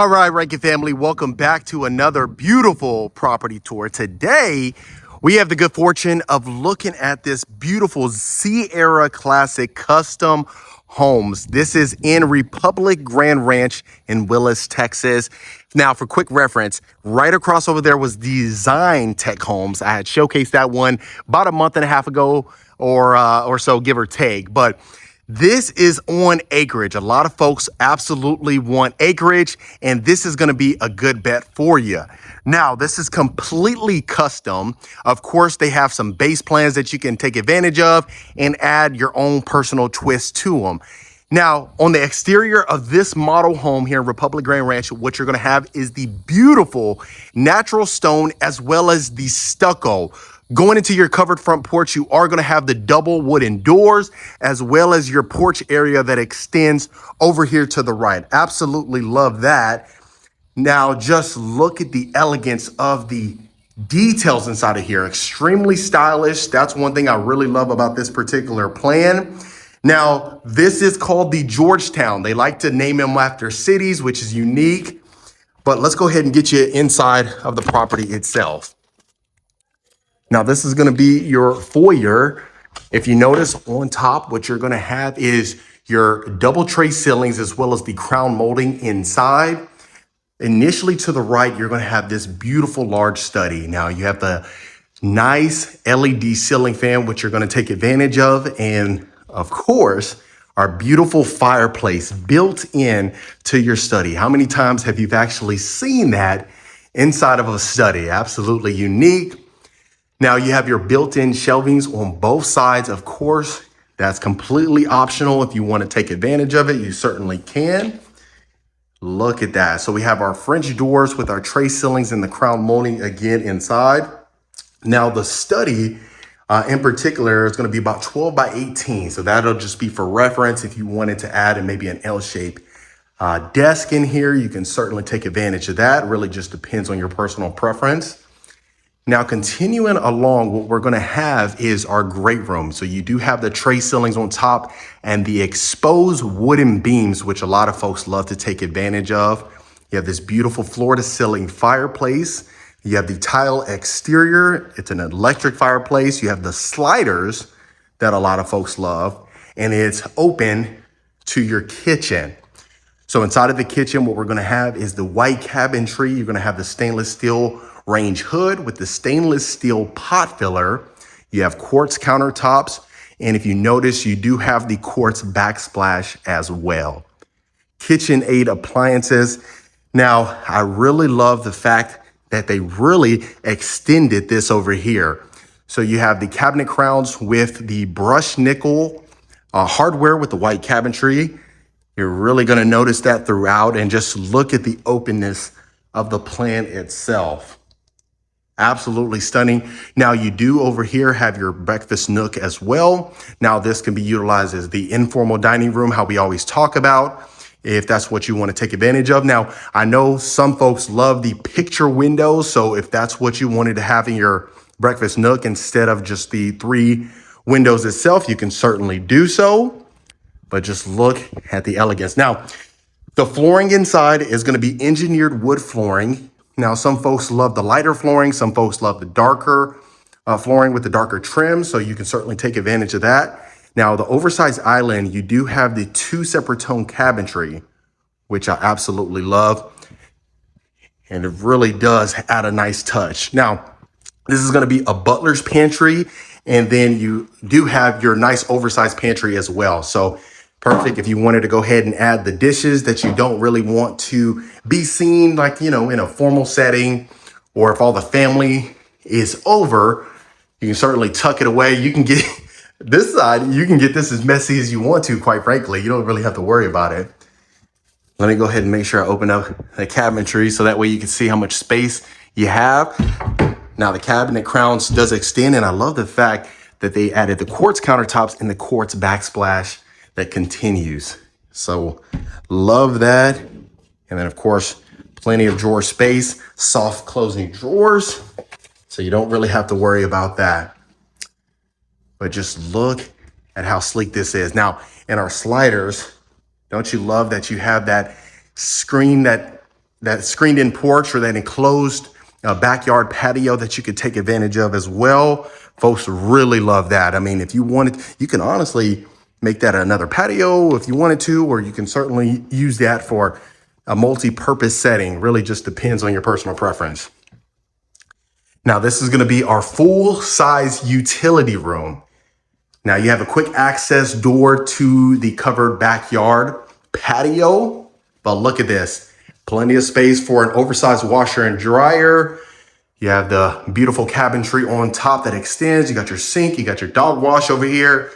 All right, Rankin family, welcome back to another beautiful property tour. Today, we have the good fortune of looking at this beautiful Z-Era Classic custom homes. This is in Republic Grand Ranch in Willis, Texas. Now, for quick reference, right across over there was Design Tech Homes. I had showcased that one about a month and a half ago or so, give or take. But this is on acreage. A lot of folks absolutely want acreage, and this is going to be a good bet for you. Now, this is completely custom. Of course, they have some base plans that you can take advantage of and add your own personal twist to them. Now, on the exterior of this model home here in Republic Grand Ranch, what you're going to have is the beautiful natural stone as well as the stucco. Going into your covered front porch, you are going to have the double wooden doors as well as your porch area that extends over here to the right. Absolutely love that. Now, just look at the elegance of the details inside of here. Extremely stylish. That's one thing I really love about this particular plan. Now, this is called the Georgetown. They like to name them after cities, which is unique. But let's go ahead and get you inside of the property itself. Now, this is going to be your foyer. If you notice on top, what you're going to have is your double tray ceilings as well as the crown molding inside. Initially to the right, you're going to have this beautiful large study. Now, you have the nice LED ceiling fan, which you're going to take advantage of. And of course, our beautiful fireplace built in to your study. How many times have you actually seen that inside of a study? Absolutely unique. Now you have your built-in shelvings on both sides. Of course, that's completely optional. If you want to take advantage of it, you certainly can. Look at that. So we have our French doors with our tray ceilings and the crown molding again inside. Now the study in particular is going to be about 12 by 18. So that'll just be for reference. If you wanted to add maybe an L-shaped desk in here, you can certainly take advantage of that. It really just depends on your personal preference. Now, continuing along, what we're going to have is our great room. So you do have the tray ceilings on top and the exposed wooden beams, which a lot of folks love to take advantage of. You have this beautiful floor to ceiling fireplace. You have the tile exterior. It's an electric fireplace. You have the sliders that a lot of folks love, and it's open to your kitchen. So inside of the kitchen, what we're going to have is the white cabinetry. You're going to have the stainless steel range hood with the stainless steel pot filler. You have quartz countertops. And if you notice, you do have the quartz backsplash as well. KitchenAid appliances. Now, I really love the fact that they really extended this over here. So you have the cabinet crowns with the brushed nickel hardware with the white cabinetry. You're really going to notice that throughout, and just look at the openness of the plan itself. Absolutely stunning. Now you do over here have your breakfast nook as well. Now this can be utilized as the informal dining room, how we always talk about, if that's what you want to take advantage of. Now, I know some folks love the picture windows. So if that's what you wanted to have in your breakfast nook instead of just the 3 windows itself, you can certainly do so. But just look at the elegance. Now, the flooring inside is going to be engineered wood flooring. Now, some folks love the lighter flooring. Some folks love the darker flooring with the darker trim. So you can certainly take advantage of that. Now, the oversized island, you do have the 2 separate tone cabinetry, which I absolutely love. And it really does add a nice touch. Now, this is going to be a butler's pantry. And then you do have your nice oversized pantry as well. So perfect if you wanted to go ahead and add the dishes that you don't really want to be seen, like, in a formal setting, or if all the family is over, you can certainly tuck it away. You can get this side, you can get this as messy as you want to, quite frankly. You don't really have to worry about it. Let me go ahead and make sure I open up the cabinetry so that way you can see how much space you have. Now the cabinet crowns does extend, and I love the fact that they added the quartz countertops and the quartz backsplash that continues. So love that. And then of course, plenty of drawer space, soft closing drawers. So you don't really have to worry about that. But just look at how sleek this is. Now, in our sliders, don't you love that you have that screen that that screened in porch or that enclosed backyard patio that you could take advantage of as well. Folks really love that. I mean, if you wanted, you can honestly make that another patio if you wanted to, or you can certainly use that for a multi-purpose setting. Really just depends on your personal preference. Now, this is going to be our full-size utility room. Now, you have a quick access door to the covered backyard patio, but look at this. Plenty of space for an oversized washer and dryer. You have the beautiful cabinetry on top that extends. You got your sink, you got your dog wash over here,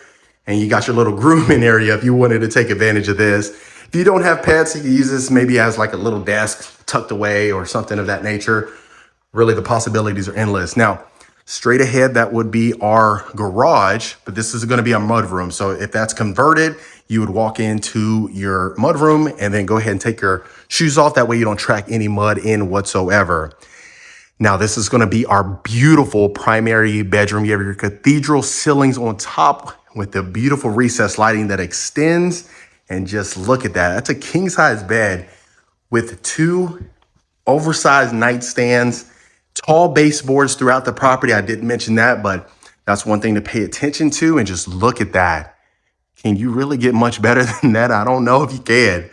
and you got your little grooming area if you wanted to take advantage of this. If you don't have pets, you can use this maybe as like a little desk tucked away or something of that nature. Really, the possibilities are endless. Now, straight ahead, that would be our garage, but this is going to be a mudroom. So if that's converted, you would walk into your mudroom and then go ahead and take your shoes off. That way you don't track any mud in whatsoever. Now, this is going to be our beautiful primary bedroom. You have your cathedral ceilings on top with the beautiful recessed lighting that extends. And just look at that. That's a king size bed with 2 oversized nightstands, tall baseboards throughout the property. I didn't mention that, but that's one thing to pay attention to. And just look at that. Can you really get much better than that? I don't know if you can.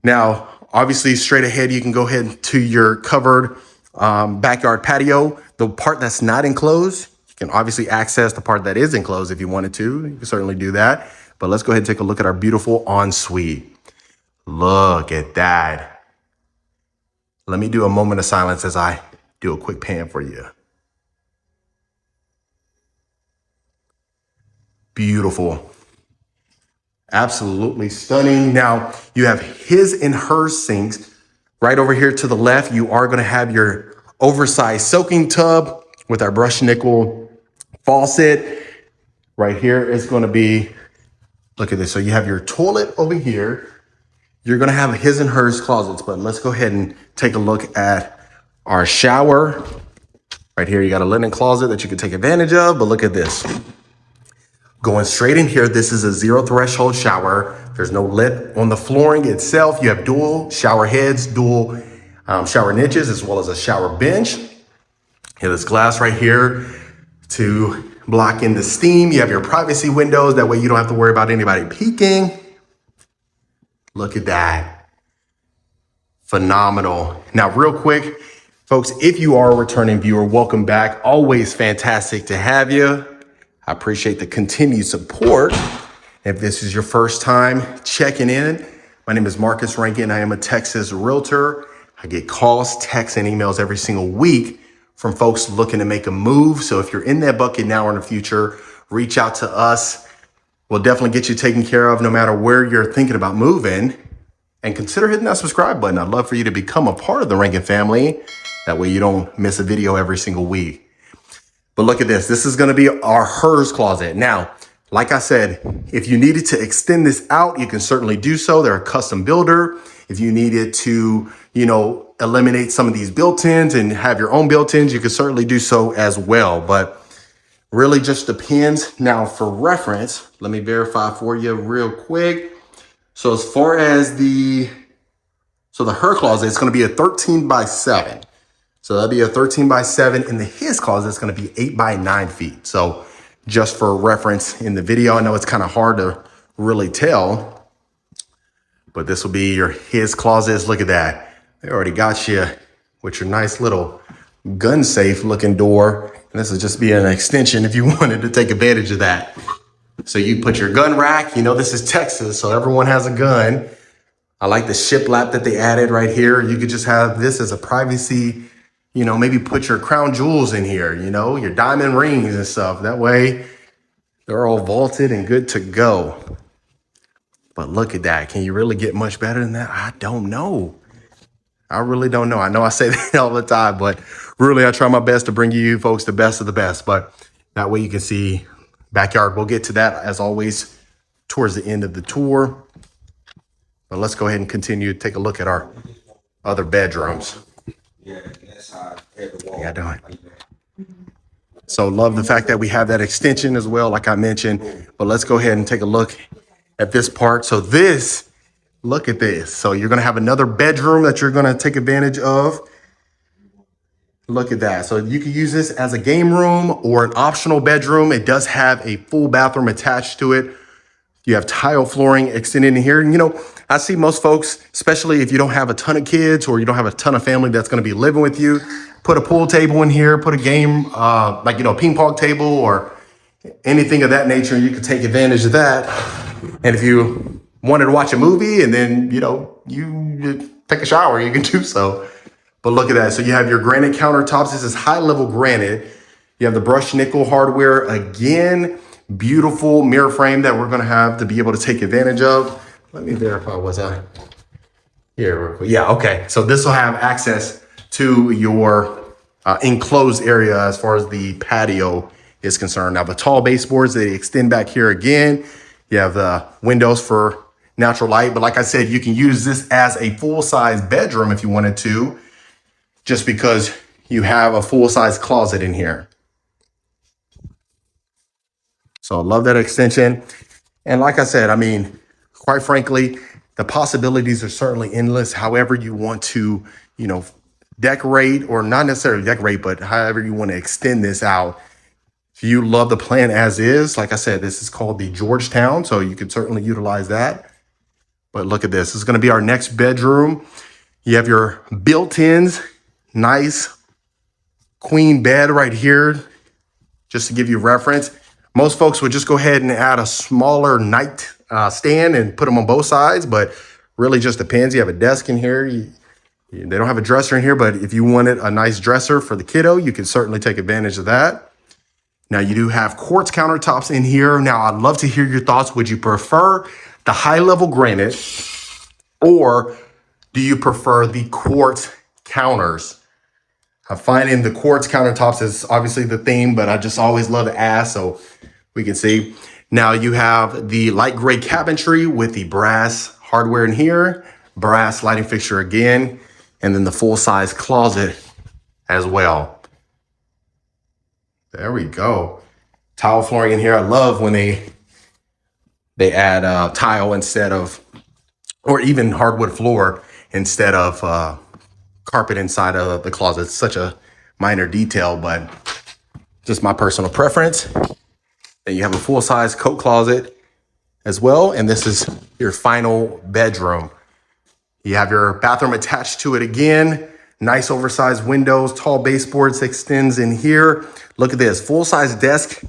Now, obviously, straight ahead, you can go ahead to your covered backyard patio. The part that's not enclosed, you can obviously access the part that is enclosed if you wanted to. You can certainly do that. But let's go ahead and take a look at our beautiful ensuite. Look at that. Let me do a moment of silence as I do a quick pan for you. Beautiful. Absolutely stunning. Now, you have his and her sinks. Right over here to the left, you are going to have your oversized soaking tub with our brushed nickel faucet. Right here is going to be, look at this. So you have your toilet over here. You're going to have his and hers closets, but let's go ahead and take a look at our shower. Right here, you got a linen closet that you can take advantage of, but look at this. Going straight in here, this is a 0 threshold shower. There's no lip on the flooring itself. You have dual shower heads, dual shower niches, as well as a shower bench. You have this glass right here to block in the steam. You have your privacy windows. That way you don't have to worry about anybody peeking. Look at that. Phenomenal. Now, real quick, folks, if you are a returning viewer, welcome back. Always fantastic to have you. I appreciate the continued support. If this is your first time checking in, my name is Marcus Rankin. I am a Texas realtor. I get calls, texts, and emails every single week from folks looking to make a move. So if you're in that bucket now or in the future, reach out to us. We'll definitely get you taken care of no matter where you're thinking about moving. And consider hitting that subscribe button. I'd love for you to become a part of the Rankin family. That way you don't miss a video every single week. But look at this. This is going to be our hers closet. Now, like I said, if you needed to extend this out, you can certainly do so. They're a custom builder. If you needed to, eliminate some of these built-ins and have your own built-ins, you can certainly do so as well. But really just depends. Now, for reference, let me verify for you real quick. So as far as the her closet, it's going to be a 13 by 7. So that'll be a 13 by 7. In the his closet, it's going to be 8 by 9 feet. So just for reference in the video, I know it's kind of hard to really tell, but this will be your his closets. Look at that. They already got you with your nice little gun safe looking door. And this will just be an extension if you wanted to take advantage of that. So you put your gun rack, this is Texas, so everyone has a gun. I like the shiplap that they added right here. You could just have this as a privacy, maybe put your crown jewels in here, your diamond rings and stuff. That way they're all vaulted and good to go. But look at that. Can you really get much better than that? I don't know. I really don't know. I know I say that all the time, but really I try my best to bring you folks the best of the best. But that way you can see backyard. We'll get to that as always towards the end of the tour. But let's go ahead and continue to take a look at our other bedrooms. Yeah, that's how I doing. So love the fact that we have that extension as well, like I mentioned. But let's go ahead and take a look at this part. So this Look at this. So you're gonna have another bedroom that you're gonna take advantage of. Look at that. So you can use this as a game room or an optional bedroom. It does have a full bathroom attached to it. You have tile flooring extended in here. And I see most folks, especially if you don't have a ton of kids or you don't have a ton of family that's gonna be living with you, put a pool table in here, put a game, like, ping pong table or anything of that nature. You can take advantage of that. And if you wanted to watch a movie and then, you take a shower, you can do so. But look at that. So you have your granite countertops. This is high level granite. You have the brushed nickel hardware. Again, beautiful mirror frame that we're going to have to be able to take advantage of. Let me verify, was I here real quick? Yeah, okay. So this will have access to your enclosed area as far as the patio is concerned. Now the tall baseboards, they extend back here again. You have the windows for natural light. But like I said, you can use this as a full-size bedroom if you wanted to, just because you have a full-size closet in here. So I love that extension. And like I said, quite frankly, the possibilities are certainly endless. However you want to, decorate, or not necessarily decorate, but however you want to extend this out. If you love the plan as is, like I said, this is called the Georgetown, so you can certainly utilize that. But look at this. This is going to be our next bedroom. You have your built-ins, nice queen bed right here, just to give you reference. Most folks would just go ahead and add a smaller night stand and put them on both sides, but really just depends. You have a desk in here. They don't have a dresser in here, but if you wanted a nice dresser for the kiddo, you can certainly take advantage of that. Now you do have quartz countertops in here. Now I'd love to hear your thoughts. Would you prefer the high level granite or do you prefer the quartz counters? I'm finding the quartz countertops is obviously the theme, but I just always love to ask so we can see. Now you have the light gray cabinetry with the brass hardware in here, brass lighting fixture again, and then the full size closet as well. There we go. Tile flooring in here. I love when they add tile instead of, or even hardwood floor instead of carpet inside of the closet. It's such a minor detail, but just my personal preference. Then you have a full-size coat closet as well, and this is your final bedroom. You have your bathroom attached to it again. Nice oversized windows, tall baseboards extends in here. Look at this, full-size desk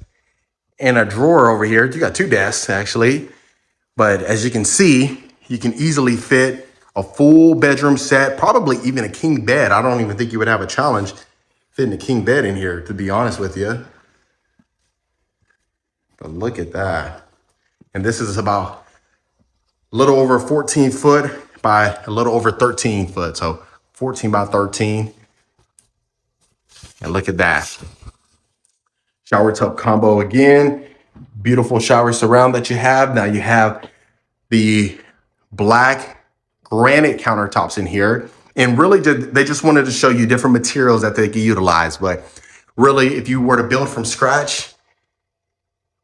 and a drawer over here. You got two desks actually, but as you can see, you can easily fit a full bedroom set, probably even a king bed. I don't even think you would have a challenge fitting a king bed in here, to be honest with you. But look at that. And this is about a little over 14 foot by a little over 13 foot. So 14 by 13. And look at that. Shower tub combo again. Beautiful shower surround that you have. Now you have the black granite countertops in here. And really, they just wanted to show you different materials that they can utilize. But really, if you were to build from scratch,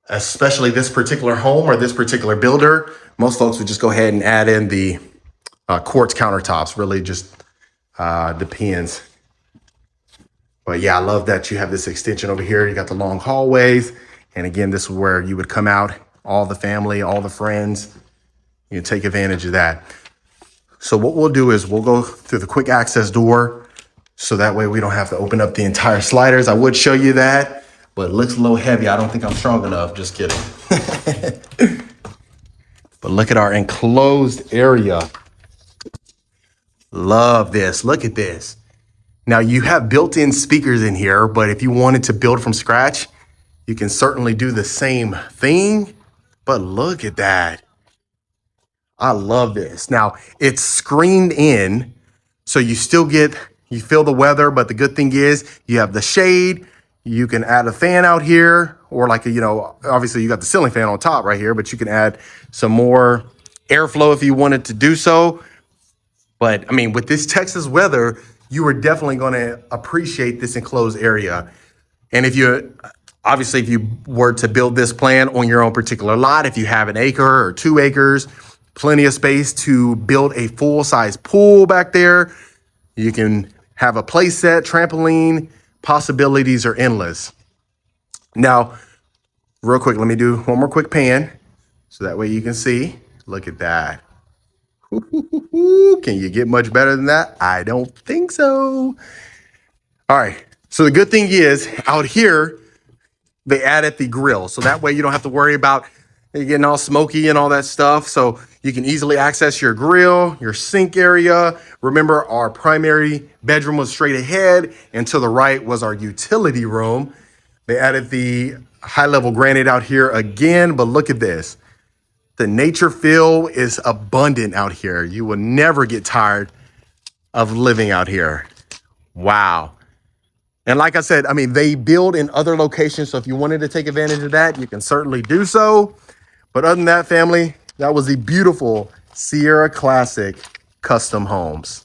especially this particular home or this particular builder, most folks would just go ahead and add in the quartz countertops. Really just depends. But yeah, I love that you have this extension over here. You got the long hallways. And again, this is where you would come out, all the family, all the friends. You can take advantage of that. So what we'll do is we'll go through the quick access door so that way we don't have to open up the entire sliders. I would show you that, but it looks a little heavy. I don't think I'm strong enough. Just kidding. But look at our enclosed area. Love this. Look at this. Now you have built-in speakers in here, but if you wanted to build from scratch, you can certainly do the same thing. But look at that. I love this. Now it's screened in, so you feel the weather, but the good thing is you have the shade. You can add a fan out here, or obviously you got the ceiling fan on top right here, but you can add some more airflow if you wanted to do so. But with this Texas weather, you are definitely going to appreciate this enclosed area. And if you were to build this plan on your own particular lot, if you have an acre or 2 acres, Plenty of space to build a full-size pool back there. You can have a play set, trampoline. Possibilities are endless. Now, real quick, let me do one more quick pan so that way you can see. Look at that. Can you get much better than that? I don't think so. All right. So the good thing is out here, they added the grill. So that way you don't have to worry about it getting all smoky and all that stuff. So you can easily access your grill, your sink area. Remember, our primary bedroom was straight ahead, and to the right was our utility room. They added the high-level granite out here again, but look at this. The nature feel is abundant out here. You will never get tired of living out here. Wow. And like I said, I mean, they build in other locations. So if you wanted to take advantage of that, you can certainly do so. But other than that, family, that was the beautiful Sierra Classic Custom Homes.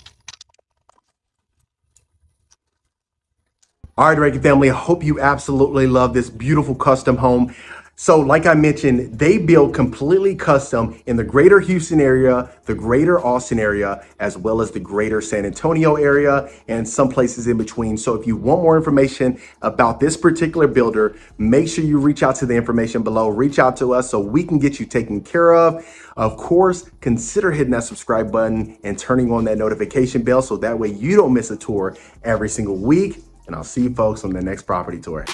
All right, Reiki family, I hope you absolutely love this beautiful custom home. So like I mentioned, they build completely custom in the greater Houston area, the greater Austin area, as well as the greater San Antonio area and some places in between. So if you want more information about this particular builder, make sure you reach out to the information below, reach out to us so we can get you taken care of. Of course, consider hitting that subscribe button and turning on that notification bell so that way you don't miss a tour every single week. And I'll see you folks on the next property tour.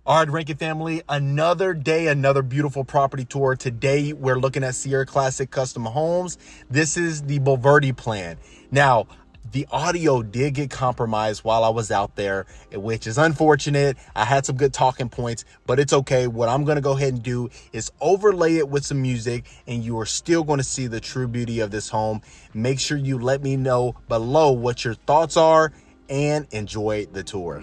All right, Rankin family, another day, another beautiful property tour. Today, we're looking at Sierra Classic Custom Homes. This is the Bulverde plan. Now, the audio did get compromised while I was out there, which is unfortunate. I had some good talking points, but it's okay. What I'm going to go ahead and do is overlay it with some music, and you are still going to see the true beauty of this home. Make sure you let me know below what your thoughts are and enjoy the tour.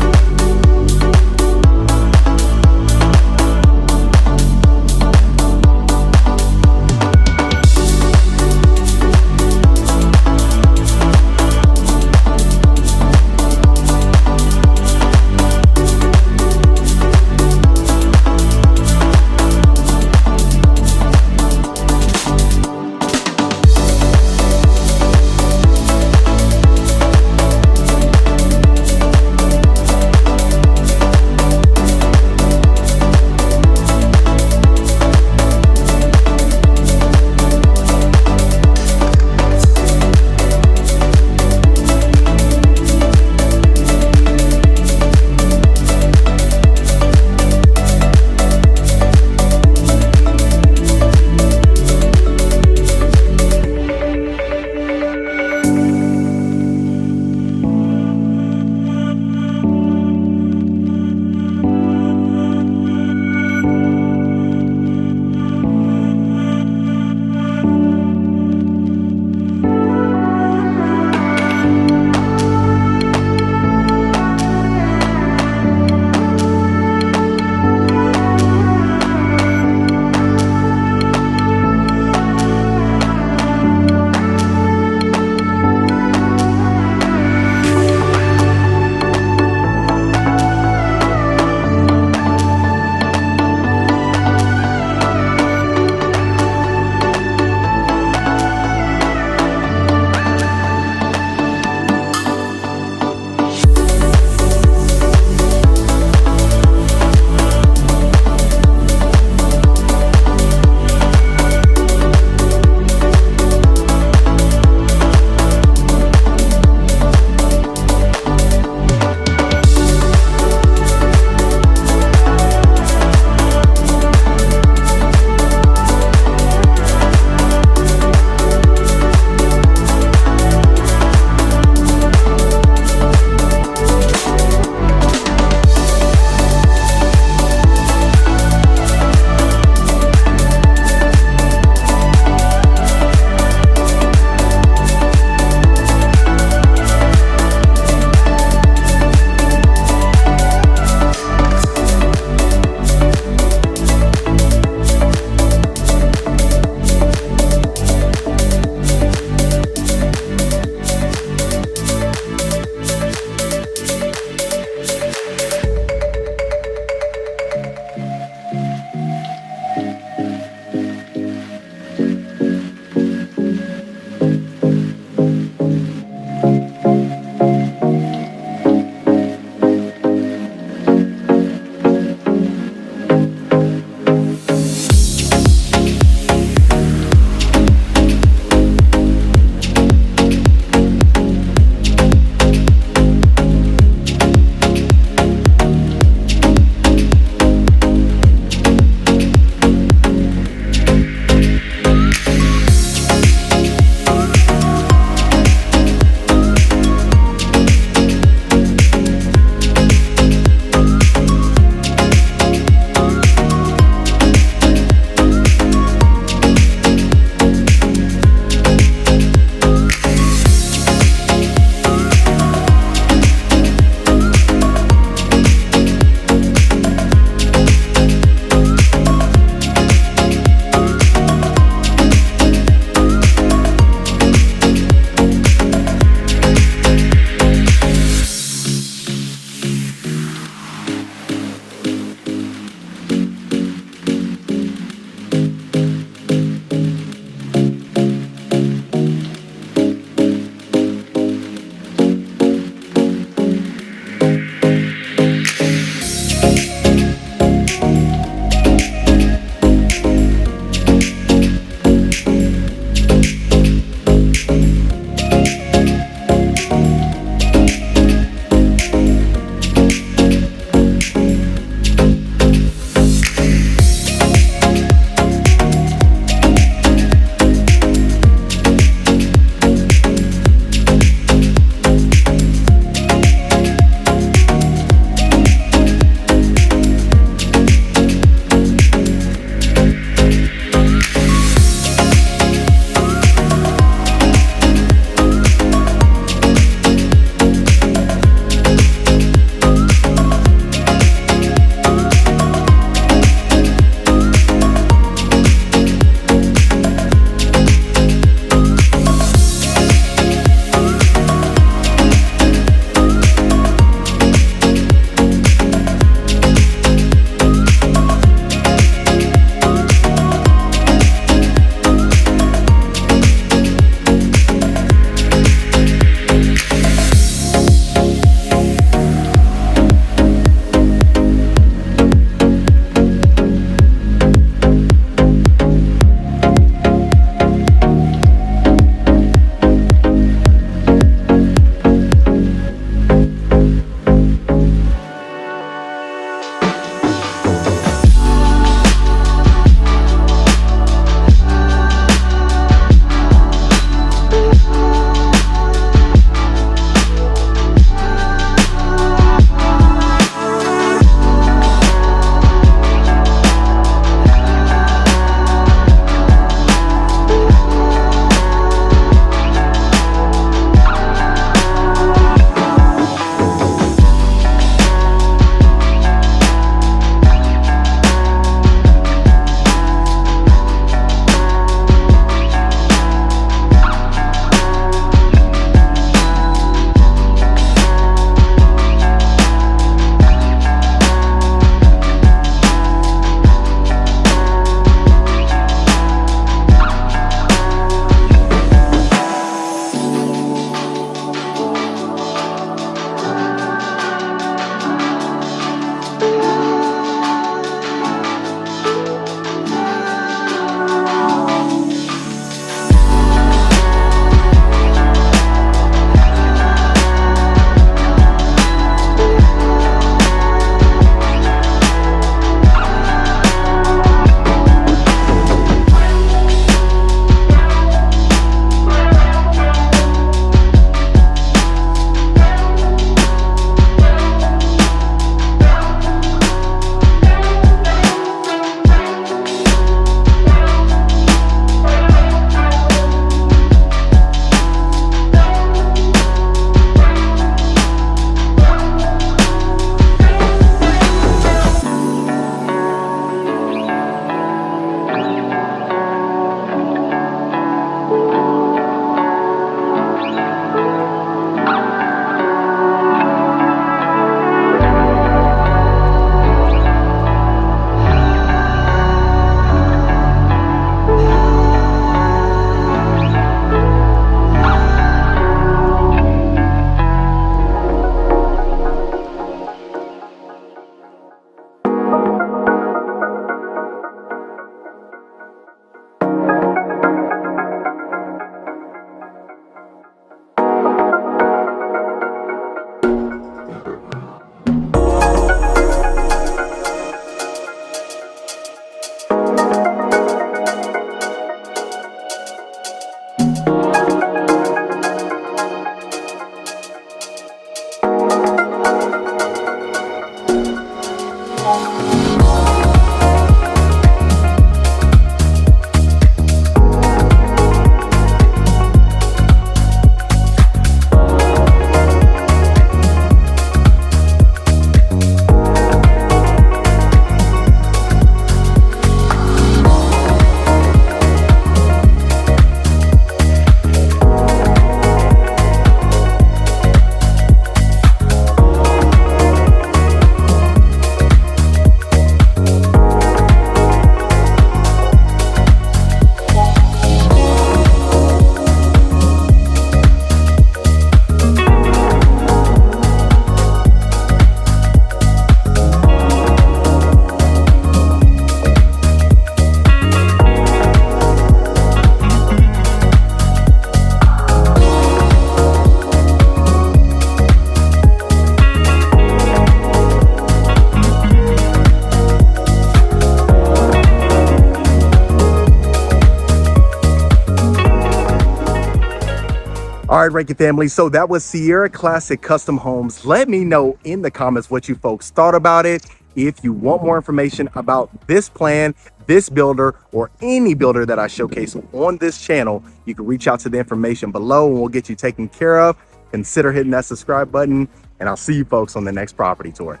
All right, Rankin family. So that was Sierra Classic Custom Homes. Let me know in the comments what you folks thought about it. If you want more information about this plan, this builder, or any builder that I showcase on this channel, you can reach out to the information below and we'll get you taken care of. Consider hitting that subscribe button, and I'll see you folks on the next property tour.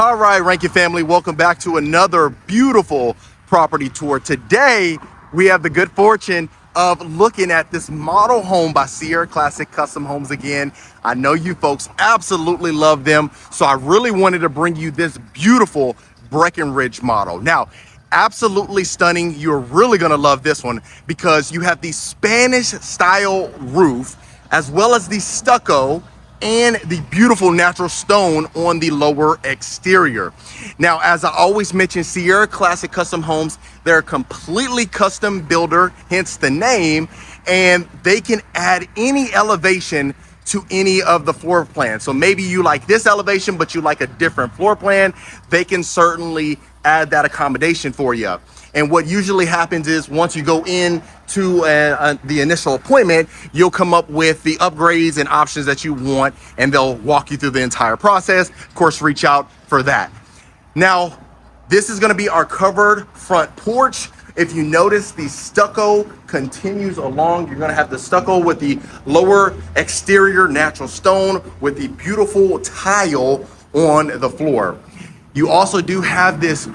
All right, Rankin family, welcome back to another beautiful property tour. Today, we have the good fortune of looking at this model home by Sierra Classic Custom Homes again. I know you folks absolutely love them, so I really wanted to bring you this beautiful Breckenridge model. Now, absolutely stunning. You're really gonna love this one because you have the Spanish style roof as well as the stucco and the beautiful natural stone on the lower exterior. Now, as I always mention, Sierra Classic Custom Homes, they're a completely custom builder, hence the name, and they can add any elevation to any of the floor plans. So maybe you like this elevation, but you like a different floor plan, they can certainly add that accommodation for you. And what usually happens is once you go in to the initial appointment, you'll come up with the upgrades and options that you want, and they'll walk you through the entire process. Of course, reach out for that. Now, this is gonna be our covered front porch. If you notice, the stucco continues along. You're gonna have the stucco with the lower exterior natural stone with the beautiful tile on the floor. You also do have this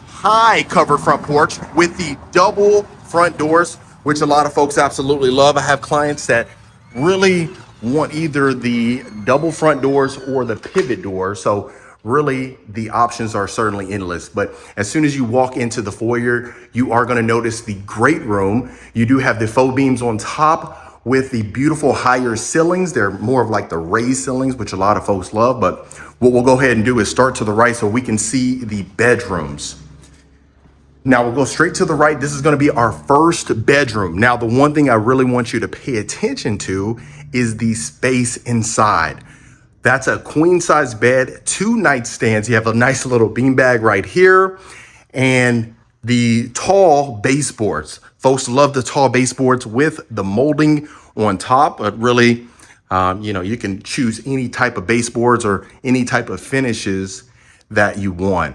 high covered front porch with the double front doors, which a lot of folks absolutely love. I have clients that really want either the double front doors or the pivot door. So really the options are certainly endless. But as soon as you walk into the foyer, you are going to notice the great room. You do have the faux beams on top with the beautiful higher ceilings. They're more of like the raised ceilings, which a lot of folks love. But what we'll go ahead and do is start to the right so we can see the bedrooms. Now we'll go straight to the right. This is going to be our first bedroom. Now, the one thing I really want you to pay attention to is the space inside. That's a queen size bed, 2 nightstands. You have a nice little beanbag right here and the tall baseboards. Folks love the tall baseboards with the molding on top, but really, you can choose any type of baseboards or any type of finishes that you want.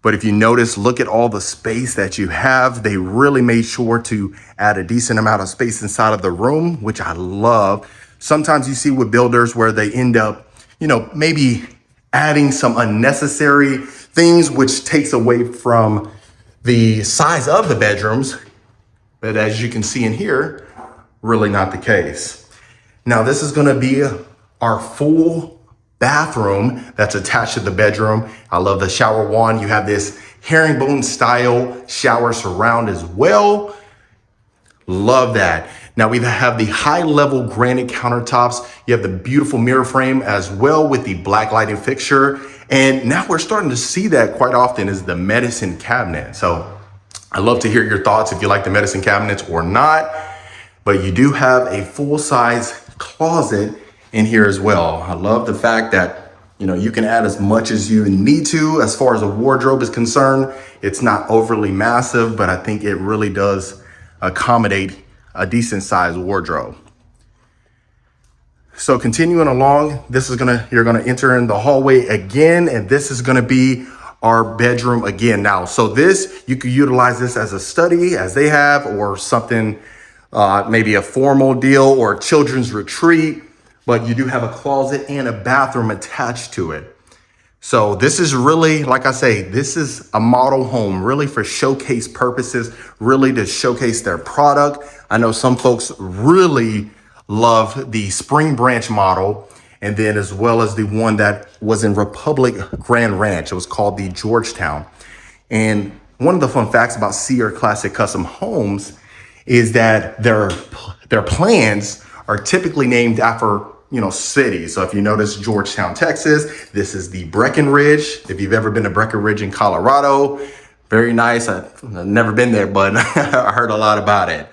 But if you notice, look at all the space that you have. They really made sure to add a decent amount of space inside of the room, which I love. Sometimes you see with builders where they end up, maybe adding some unnecessary things, which takes away from the size of the bedrooms. But as you can see in here, really not the case. Now, this is gonna be our full bathroom that's attached to the bedroom. I love the shower wand. You have this herringbone style shower surround as well. Love that. Now we have the high level granite countertops. You have the beautiful mirror frame as well with the black lighting fixture. And now we're starting to see that quite often is the medicine cabinet. So I'd love to hear your thoughts if you like the medicine cabinets or not, but you do have a full size closet in here as well. I love the fact that, you can add as much as you need to as far as a wardrobe is concerned. It's not overly massive, but I think it really does accommodate a decent sized wardrobe. So continuing along, you're gonna enter in the hallway again, and this is gonna be our bedroom again. Now, so you could utilize this as a study as they have, or something, maybe a formal deal or children's retreat. But you do have a closet and a bathroom attached to it. So this is really, like I say, this is a model home really for showcase purposes, really to showcase their product. I know some folks really love the Spring Branch model, and then as well as the one that was in Republic Grand Ranch. It was called the Georgetown. And one of the fun facts about Sierra Classic Custom Homes is that their plans are typically named after cities. So if you notice Georgetown, Texas, this is the Breckenridge. If you've ever been to Breckenridge in Colorado, very nice. I've never been there, but I heard a lot about it.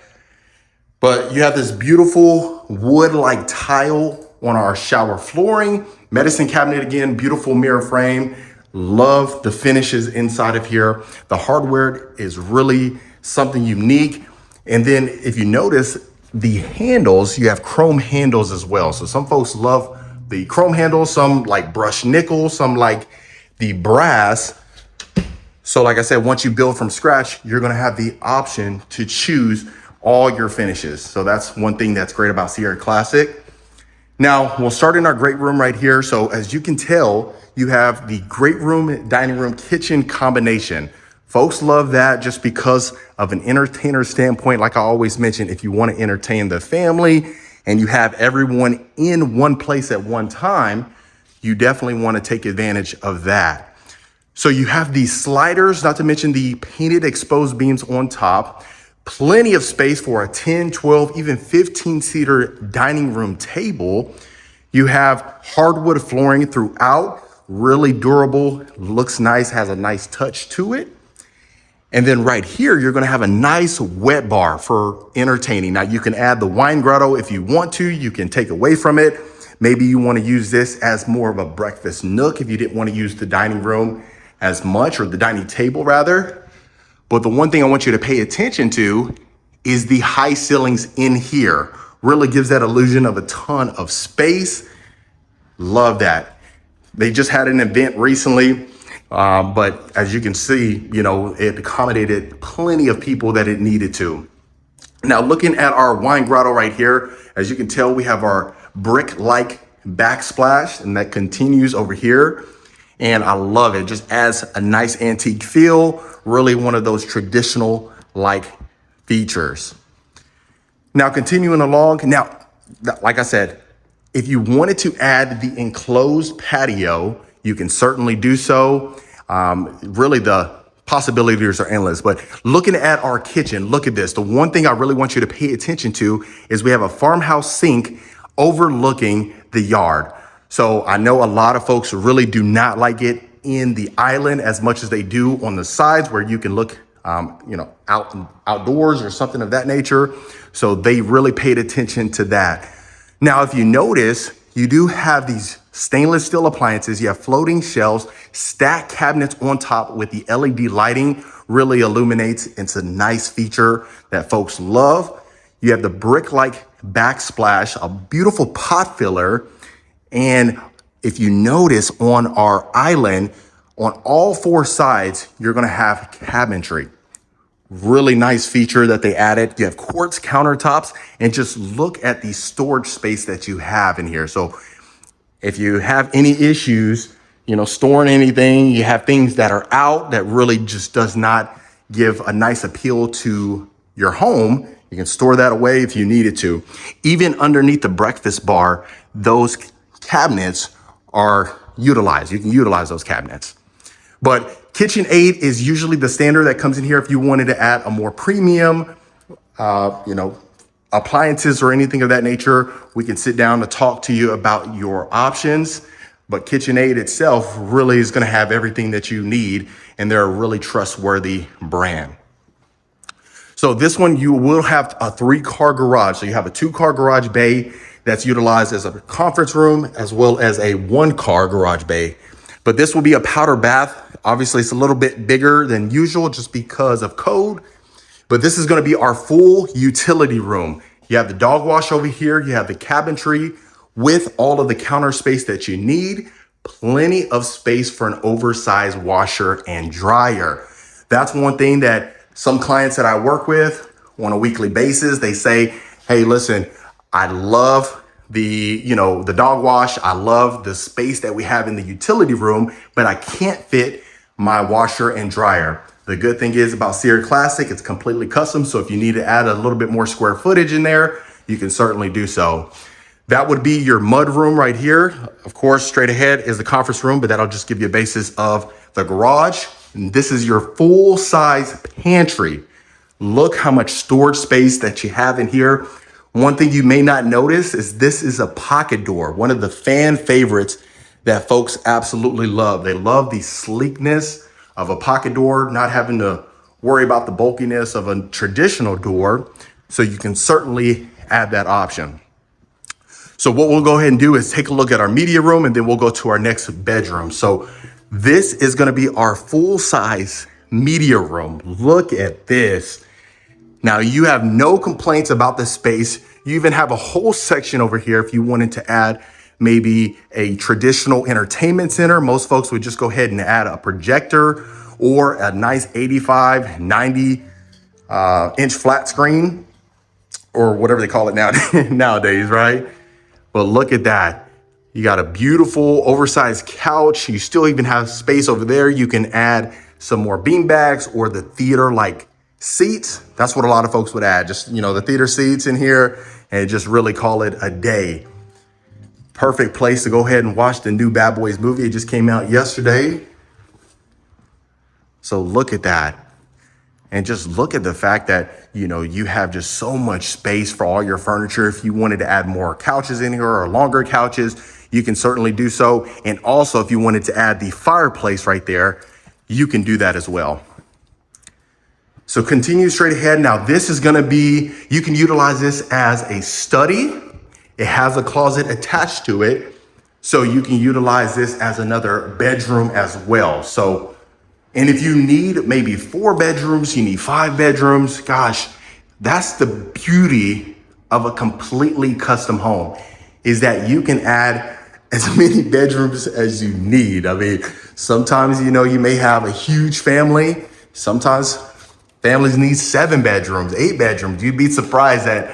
But you have this beautiful wood-like tile on our shower flooring, medicine cabinet again, beautiful mirror frame. Love the finishes inside of here. The hardware is really something unique. And then if you notice the handles, you have chrome handles as well. So some folks love the chrome handles, some like brushed nickel, some like the brass. So like I said, once you build from scratch, you're gonna have the option to choose all your finishes. So that's one thing that's great about Sierra Classic. Now we'll start in our great room right here. So as you can tell, you have the great room, dining room, kitchen combination. Folks love that just because of an entertainer standpoint. Like I always mention, if you want to entertain the family and you have everyone in one place at one time, you definitely want to take advantage of that. So you have these sliders, not to mention the painted exposed beams on top, plenty of space for a 10, 12, even 15-seater dining room table. You have hardwood flooring throughout, really durable, looks nice, has a nice touch to it. And then right here, you're gonna have a nice wet bar for entertaining. Now you can add the wine grotto if you want to, you can take away from it. Maybe you wanna use this as more of a breakfast nook if you didn't wanna use the dining room as much, or the dining table rather. But the one thing I want you to pay attention to is the high ceilings in here. Really gives that illusion of a ton of space. Love that. They just had an event recently, but as you can see, you know, it accommodated plenty of people that it needed to. Now, looking at our wine grotto right here, as you can tell, we have our brick-like backsplash, and that continues over here. And I love it. Just adds a nice antique feel, really one of those traditional like features. Now, continuing along, now, like I said, if you wanted to add the enclosed patio, you can certainly do so. Really, the possibilities are endless. But looking at our kitchen, look at this. The one thing I really want you to pay attention to is we have a farmhouse sink overlooking the yard. So I know a lot of folks really do not like it in the island as much as they do on the sides where you can look, outdoors or something of that nature. So they really paid attention to that. Now, if you notice, you do have these stainless steel appliances. You have floating shelves, stacked cabinets on top with the LED lighting really illuminates. It's a nice feature that folks love. You have the brick-like backsplash, a beautiful pot filler. And if you notice on our island, on all four sides, you're gonna have cabinetry. Really nice feature that they added. You have quartz countertops, and just look at the storage space that you have in here. So if you have any issues, storing anything, you have things that are out that really just does not give a nice appeal to your home, you can store that away if you needed to. Even underneath the breakfast bar, those cabinets are utilized. You can utilize those cabinets. But KitchenAid is usually the standard that comes in here if you wanted to add a more premium, appliances or anything of that nature. We can sit down to talk to you about your options. But KitchenAid itself really is going to have everything that you need, and they're a really trustworthy brand. So this one, you will have a 3-car garage. So you have a 2-car garage bay that's utilized as a conference room, as well as a 1-car garage bay. But this will be a powder bath. Obviously, it's a little bit bigger than usual just because of code. But this is going to be our full utility room. You have the dog wash over here. You have the cabinetry with all of the counter space that you need. Plenty of space for an oversized washer and dryer. That's one thing that some clients that I work with on a weekly basis, they say, hey, listen, I love the dog wash. I love the space that we have in the utility room, but I can't fit my washer and dryer. The good thing is about Sierra Classic, it's completely custom. So if you need to add a little bit more square footage in there, you can certainly do so. That would be your mud room right here. Of course, straight ahead is the conference room, but that'll just give you a basis of the garage. And this is your full size pantry. Look how much storage space that you have in here. One thing you may not notice is this is a pocket door, one of the fan favorites that folks absolutely love. They love the sleekness of a pocket door, not having to worry about the bulkiness of a traditional door. So you can certainly add that option. So what we'll go ahead and do is take a look at our media room, and then we'll go to our next bedroom. So This is gonna be our full-size media room. Look at this. Now you have no complaints about the space. You even have a whole section over here if you wanted to add maybe a traditional entertainment center. Most folks would just go ahead and add a projector or a nice 85, 90 inch flat screen or whatever they call it now nowadays, right? But look at that. You got a beautiful oversized couch. You still even have space over there. You can add some more bean bags or the theater like seats. That's what a lot of folks would add. Just, the theater seats in here and just really call it a day. Perfect place to go ahead and watch the new Bad Boys movie. It just came out yesterday. So look at that. And just look at the fact that, you have just so much space for all your furniture. If you wanted to add more couches in here or longer couches, you can certainly do so. And also, if you wanted to add the fireplace right there, you can do that as well. So continue straight ahead. Now, this is going to be, you can utilize this as a study. It has a closet attached to it. So you can utilize this as another bedroom as well. And if you need maybe 4 bedrooms, you need 5 bedrooms, gosh, that's the beauty of a completely custom home, is that you can add as many bedrooms as you need. I mean, sometimes, you may have a huge family. Sometimes families need 7 bedrooms, 8 bedrooms. You'd be surprised at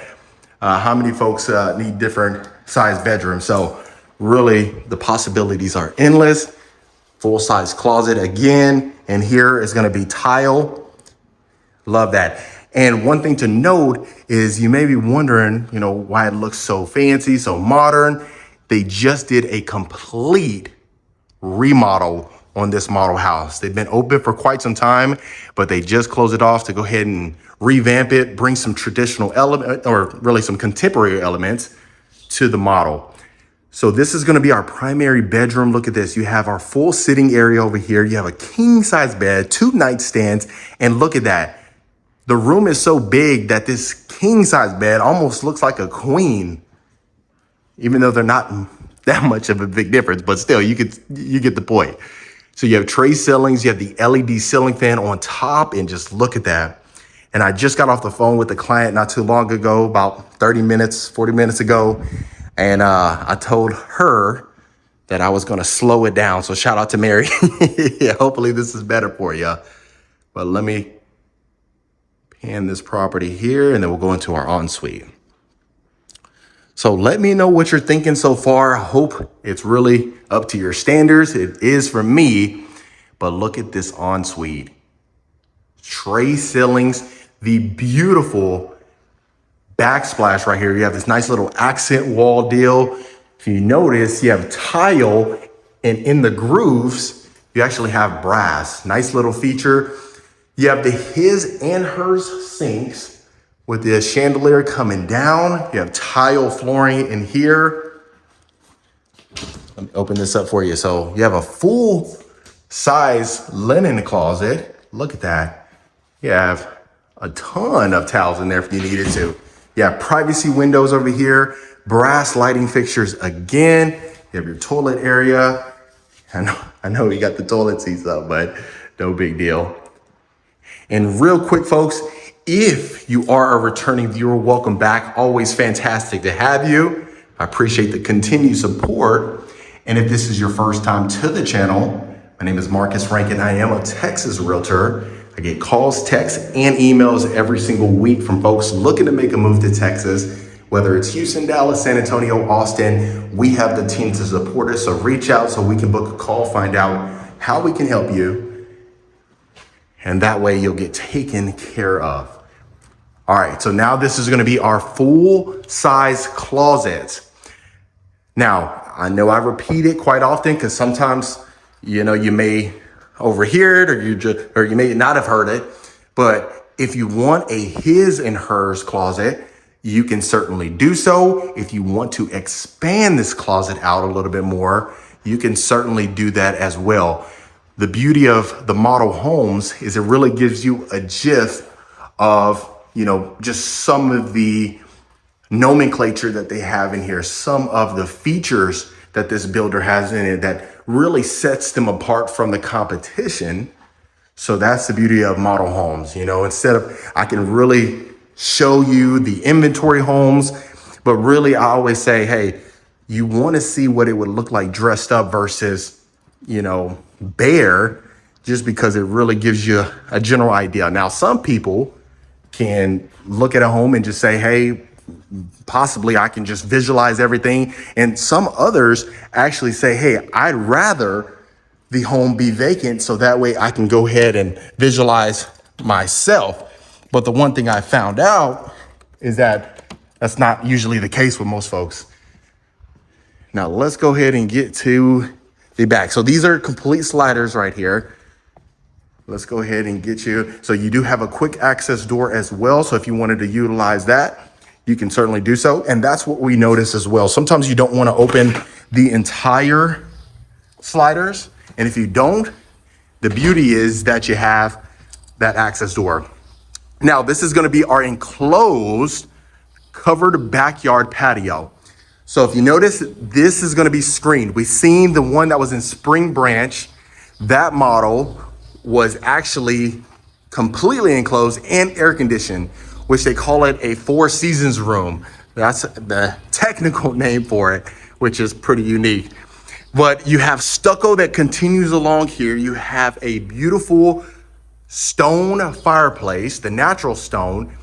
how many folks need different size bedrooms. So really, the possibilities are endless. Full-size closet again. And here is going to be tile. Love that. And one thing to note is you may be wondering, why it looks so fancy, so modern. They just did a complete remodel on this model house. They've been open for quite some time, but they just closed it off to go ahead and revamp it, bring some traditional element, or really some contemporary elements to the model. So this is going to be our primary bedroom. Look at this. You have our full sitting area over here. You have a king size bed, 2 nightstands, and look at that. The room is so big that this king size bed almost looks like a queen, even though they're not that much of a big difference, but still you get the point. So you have tray ceilings, you have the LED ceiling fan on top, and just look at that. And I just got off the phone with the client not too long ago, about 30 minutes, 40 minutes ago. And I told her that I was going to slow it down. So shout out to Mary. Yeah, hopefully this is better for you. But let me pan this property here and then we'll go into our ensuite. So let me know what you're thinking so far. I hope it's really up to your standards. It is for me. But look at this ensuite. Tray ceilings, the beautiful backsplash right here. You have this nice little accent wall deal. If you notice, you have tile, and in the grooves, you actually have brass. Nice little feature. You have the his and hers sinks with the chandelier coming down. You have tile flooring in here. Let me open this up for you. So you have a full size linen closet. Look at that. You have a ton of towels in there if you needed to. You have privacy windows over here, brass lighting fixtures again. You have your toilet area. I know we got the toilet seats up, but no big deal. And real quick, folks, if you are a returning viewer, welcome back. Always fantastic to have you. I appreciate the continued support. And if this is your first time to the channel, my name is Marcus Rankin. I am a Texas realtor. I get calls, texts, and emails every single week from folks looking to make a move to Texas, whether it's Houston, Dallas, San Antonio, Austin. We have the team to support us. So reach out so we can book a call, find out how we can help you. And that way you'll get taken care of. All right, so now this is gonna be our full size closet. Now, I know I repeat it quite often because sometimes, you may overhear it or you may not have heard it. But if you want a his and hers closet, you can certainly do so. If you want to expand this closet out a little bit more, you can certainly do that as well. The beauty of the model homes is it really gives you a gist of, just some of the nomenclature that they have in here, some of the features that this builder has in it that really sets them apart from the competition. So that's the beauty of model homes. You know, instead of, I can really show you the inventory homes, but really I always say, hey, you want to see what it would look like dressed up versus, you know, bare, just because it really gives you a general idea. Now, some people can look at a home and just say, hey, possibly I can just visualize everything. And some others actually say, hey, I'd rather the home be vacant so that way I can go ahead and visualize myself. But the one thing I found out is that that's not usually the case with most folks. Now let's go ahead and get to the back. So these are complete sliders right here. Let's go ahead and get you. So you do have a quick access door as well. So if you wanted to utilize that, you can certainly do so. And that's what we notice as well. Sometimes you don't want to open the entire sliders. And if you don't, the beauty is that you have that access door. Now, this is going to be our enclosed covered backyard patio. So if you notice, this is going to be screened. We've seen the one that was in Spring Branch. That model was actually completely enclosed and air conditioned, which they call it a Four Seasons room. That's the technical name for it, which is pretty unique. But you have stucco that continues along here. You have a beautiful stone fireplace, the natural stone.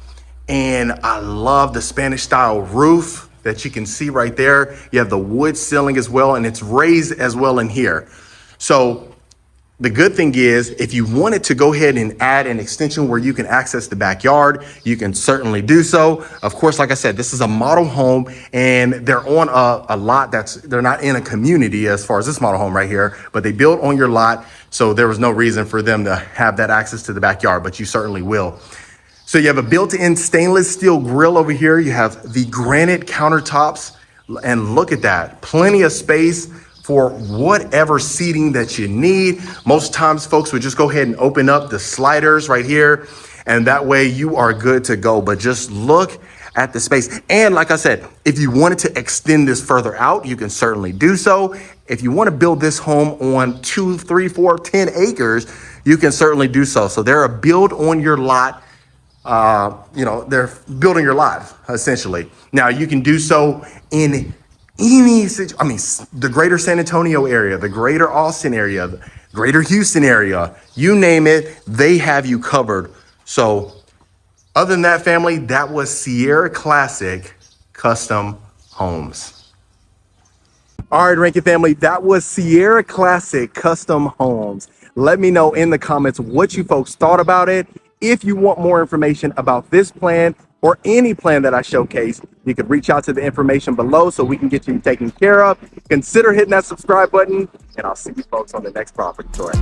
And I love the Spanish style roof that you can see right there. You have the wood ceiling as well, and it's raised as well in here. So the good thing is, if you wanted to go ahead and add an extension where you can access the backyard, you can certainly do so. Of course, like I said, this is a model home and they're on a lot they're not in a community as far as this model home right here, but they built on your lot. So there was no reason for them to have that access to the backyard, but you certainly will. So you have a built-in stainless steel grill over here. You have the granite countertops, and look at that, plenty of space for whatever seating that you need. Most times folks would just go ahead and open up the sliders right here, and that way you are good to go. But just look at the space. And like I said, if you wanted to extend this further out, you can certainly do so. If you want to build this home on 2, 3, 4, 10 acres, you can certainly do so. So they're a build on your lot. They're building your lot essentially. Now you can do so in the greater San Antonio area, the greater Austin area, the greater Houston area, you name it, they have you covered. So other than that, family, that was Sierra Classic Custom Homes. All right, Rankin family, that was Sierra Classic Custom Homes. Let me know in the comments what you folks thought about it. If you want more information about this plan or any plan that I showcase, you can reach out to the information below so we can get you taken care of. Consider hitting that subscribe button, and I'll see you folks on the next property tour.